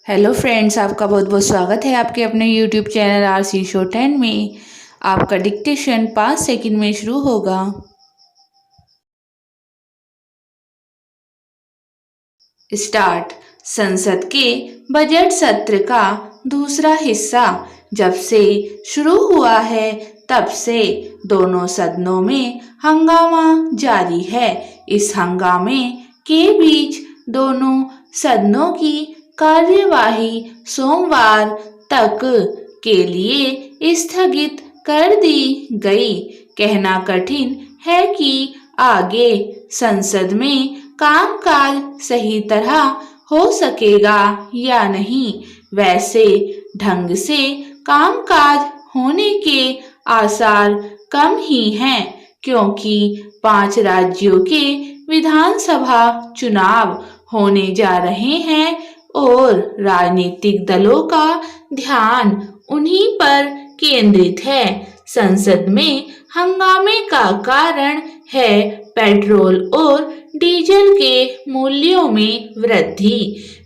Hello friends, आपका बहुत बहुत स्वागत है आपके अपने यूट्यूब चैनल आरसी शो 10 में। आपका डिक्टेशन 5 सेकंड में शुरू होगा। स्टार्ट। संसद के बजट सत्र का दूसरा हिस्सा जब से शुरू हुआ है तब से दोनों सदनों में हंगामा जारी है। इस हंगामे के बीच दोनों सदनों की कार्यवाही सोमवार तक के लिए स्थगित कर दी गई। कहना कठिन है कि आगे संसद में कामकाज सही तरह हो सकेगा या नहीं। वैसे ढंग से कामकाज होने के आसार कम ही हैं, क्योंकि 5 राज्यों के विधानसभा चुनाव होने जा रहे हैं और राजनीतिक दलों का ध्यान उन्हीं पर केंद्रित है। संसद में हंगामे का कारण है पेट्रोल और डीजल के मूल्यों में वृद्धि।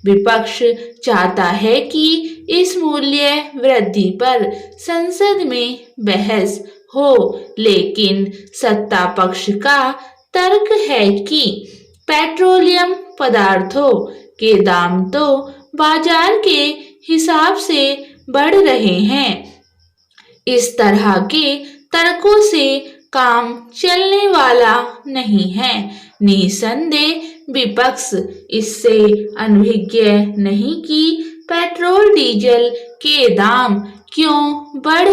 विपक्ष चाहता है कि इस मूल्य वृद्धि पर संसद में बहस हो, लेकिन सत्ता पक्ष का तर्क है कि पेट्रोलियम पदार्थों के दाम तो बाजार के हिसाब से बढ़ रहे हैं। इस तरह के तर्कों से काम चलने वाला नहीं है। निसंदेह विपक्ष इससे अनभिज्ञ नहीं कि पेट्रोल डीजल के दाम क्यों बढ़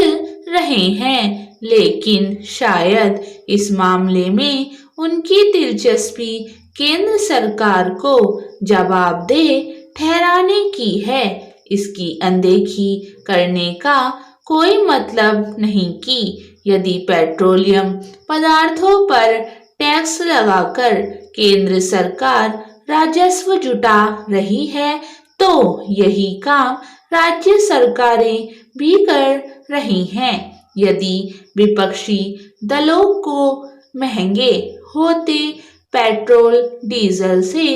रहे हैं, लेकिन शायद इस मामले में उनकी दिलचस्पी केंद्र सरकार को जवाबदेह ठहराने की है। इसकी अनदेखी करने का कोई मतलब नहीं कि यदि पेट्रोलियम पदार्थों पर टैक्स लगाकर केंद्र सरकार राजस्व जुटा रही है, तो यही काम राज्य सरकारें भी कर रही हैं। यदि विपक्षी दलों को महंगे होते पेट्रोल डीजल से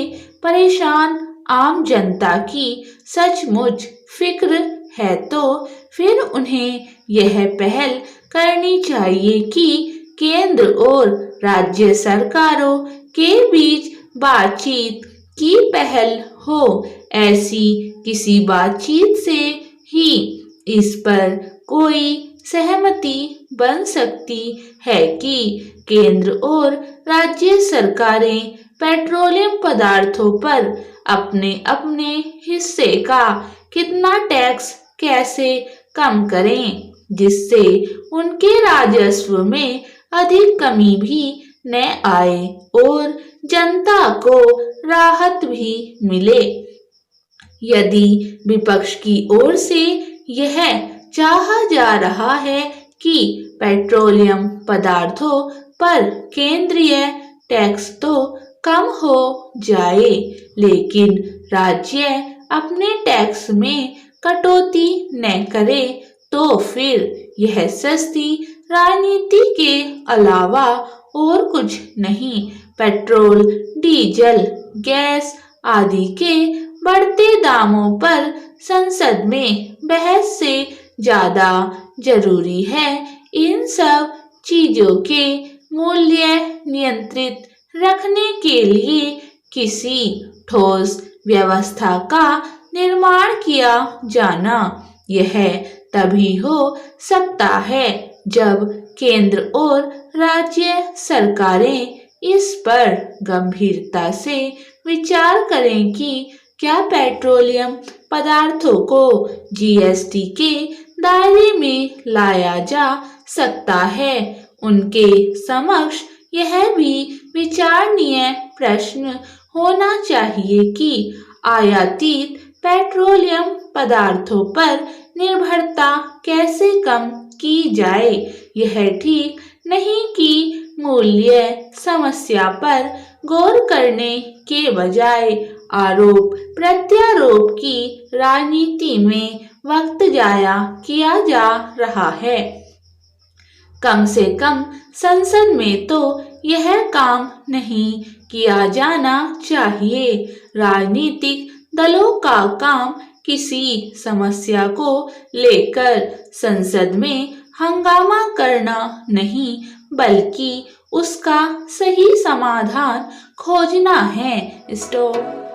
परेशान आम जनता की सचमुच फिक्र है, तो फिर उन्हें यह पहल करनी चाहिए कि केंद्र और राज्य सरकारों के बीच बातचीत की पहल हो। ऐसी किसी बातचीत से ही इस पर कोई सहमति बन सकती है कि केंद्र और राज्य सरकारें पेट्रोलियम पदार्थों पर अपने अपने हिस्से का कितना टैक्स कैसे कम करें, जिससे उनके राजस्व में अधिक कमी भी न आए और जनता को राहत भी मिले। यदि विपक्ष की ओर से यह चाहा जा रहा है कि पेट्रोलियम पदार्थों पर केंद्रीय टैक्स तो कम हो जाए, लेकिन राज्य अपने टैक्स में कटौती न करे, तो फिर यह सस्ती राजनीति के अलावा और कुछ नहीं। पेट्रोल, डीजल, गैस आदि के बढ़ते दामों पर संसद में बहस से ज्यादा जरूरी है इन सब चीजों के मूल्य नियंत्रित रखने के लिए किसी ठोस व्यवस्था का निर्माण किया जाना। यह तभी हो सकता है जब केंद्र और राज्य सरकारें इस पर गंभीरता से विचार करें कि क्या पेट्रोलियम पदार्थों को जीएसटी के दायरे में लाया जा सकता है। उनके समक्ष यह भी विचारणीय प्रश्न होना चाहिए कि आयातित पेट्रोलियम पदार्थों पर निर्भरता कैसे कम की जाए। यह ठीक नहीं कि मूल्य समस्या पर गौर करने के बजाय आरोप प्रत्यारोप की राजनीति में वक्त जाया किया जा रहा है। कम से कम संसद में तो यह काम नहीं किया जाना चाहिए। राजनीतिक दलों का काम किसी समस्या को लेकर संसद में हंगामा करना नहीं, बल्कि उसका सही समाधान खोजना है। स्टॉप।